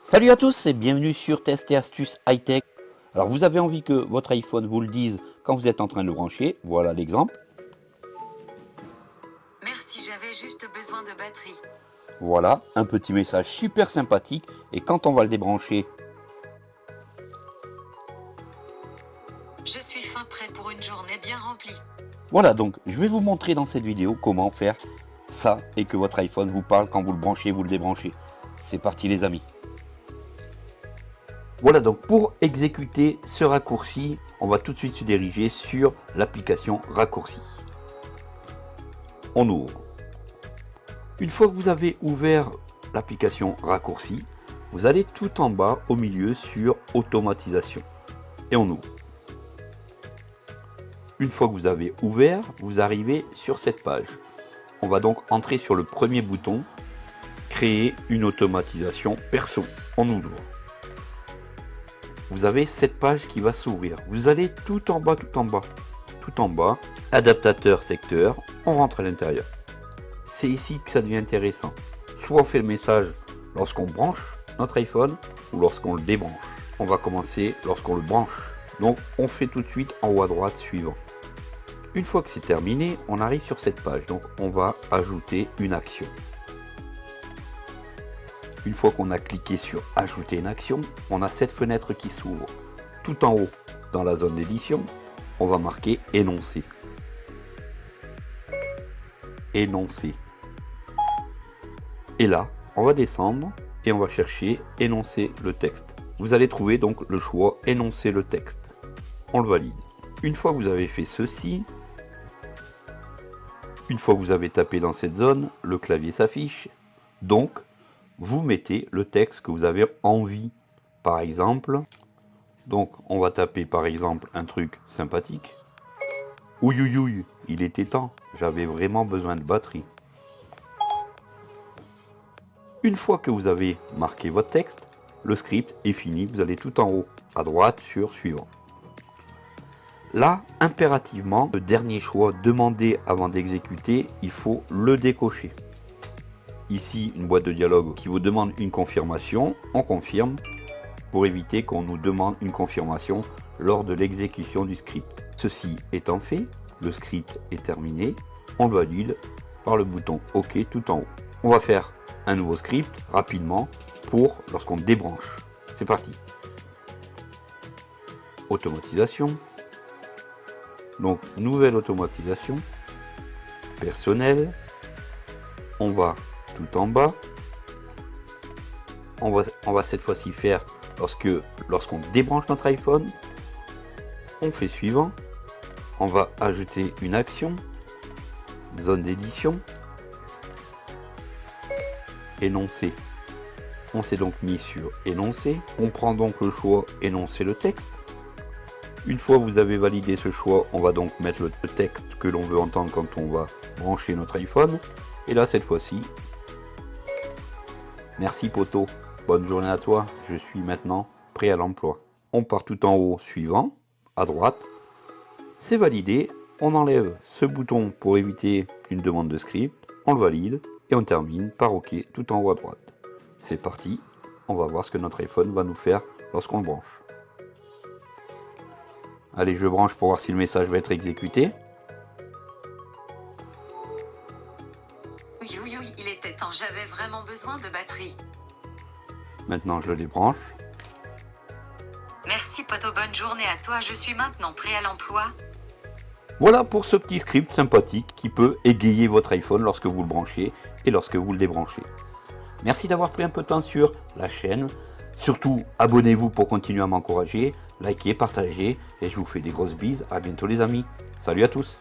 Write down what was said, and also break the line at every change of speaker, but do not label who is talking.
Salut à tous et bienvenue sur Test et Astuces High-Tech. Alors vous avez envie que votre iPhone vous le dise quand vous êtes en train de le brancher. Voilà l'exemple.
Merci, j'avais juste besoin de batterie.
Voilà, un petit message super sympathique. Et quand on va le débrancher,
Je suis fin prêt pour une journée bien remplie.
voilà, donc je vais vous montrer dans cette vidéo comment faire ça et que votre iPhone vous parle quand vous le branchez, vous le débranchez. C'est parti les amis. Voilà, donc pour exécuter ce raccourci, on va tout de suite se diriger sur l'application raccourci. On ouvre. Une fois que vous avez ouvert l'application raccourci, vous allez tout en bas au milieu sur automatisation et on ouvre. Une fois que vous avez ouvert, vous arrivez sur cette page. On va donc entrer sur le premier bouton, créer une automatisation perso. On ouvre. Vous avez cette page qui va s'ouvrir. Vous allez tout en bas, adaptateur secteur, on rentre à l'intérieur. C'est ici que ça devient intéressant. Soit on fait le message lorsqu'on branche notre iPhone ou lorsqu'on le débranche. On va commencer lorsqu'on le branche. Donc on fait tout de suite en haut à droite suivant. Une fois que c'est terminé, on arrive sur cette page. Donc on va ajouter une action. Une fois qu'on a cliqué sur ajouter une action, on a cette fenêtre qui s'ouvre. Tout en haut, dans la zone d'édition, on va marquer énoncer. Énoncer. Et là, on va descendre et on va chercher énoncer le texte. Vous allez trouver donc le choix énoncer le texte. On le valide. Une fois que vous avez fait ceci, une fois que vous avez tapé dans cette zone, le clavier s'affiche. Donc, vous mettez le texte que vous avez envie. Par exemple, donc on va taper par exemple un truc sympathique. Ouïouïouï, il était temps, j'avais vraiment besoin de batterie. Une fois que vous avez marqué votre texte, le script est fini, vous allez tout en haut à droite sur suivant. Là, impérativement, le dernier choix demandé avant d'exécuter, il faut le décocher. Ici, une boîte de dialogue qui vous demande une confirmation, on confirme pour éviter qu'on nous demande une confirmation lors de l'exécution du script. Ceci étant fait, le script est terminé, on le valide par le bouton OK tout en haut. On va faire un nouveau script rapidement pour lorsqu'on débranche. C'est parti. Automatisation. Donc, nouvelle automatisation. Personnel. On va tout en bas. On va cette fois-ci faire lorsqu'on débranche notre iPhone. On fait suivant. On va ajouter une action. Zone d'édition. Énoncer. On s'est donc mis sur énoncer. On prend donc le choix énoncer le texte. Une fois que vous avez validé ce choix, on va donc mettre le texte que l'on veut entendre quand on va brancher notre iPhone. Et là, cette fois-ci, merci poto, bonne journée à toi, je suis maintenant prêt à l'emploi. On part tout en haut, suivant, à droite, c'est validé, on enlève ce bouton pour éviter une demande de script, on le valide et on termine par OK tout en haut à droite. C'est parti, on va voir ce que notre iPhone va nous faire lorsqu'on le branche. Allez, je branche pour voir si le message va être exécuté.
Oui, il était temps, j'avais vraiment besoin de batterie.
Maintenant, je le débranche.
Merci poto, bonne journée à toi, je suis maintenant prêt à l'emploi.
Voilà pour ce petit script sympathique qui peut égayer votre iPhone lorsque vous le branchez et lorsque vous le débranchez. Merci d'avoir pris un peu de temps sur la chaîne. Surtout, abonnez-vous pour continuer à m'encourager. Likez, partagez et je vous fais des grosses bises. À bientôt les amis. Salut à tous.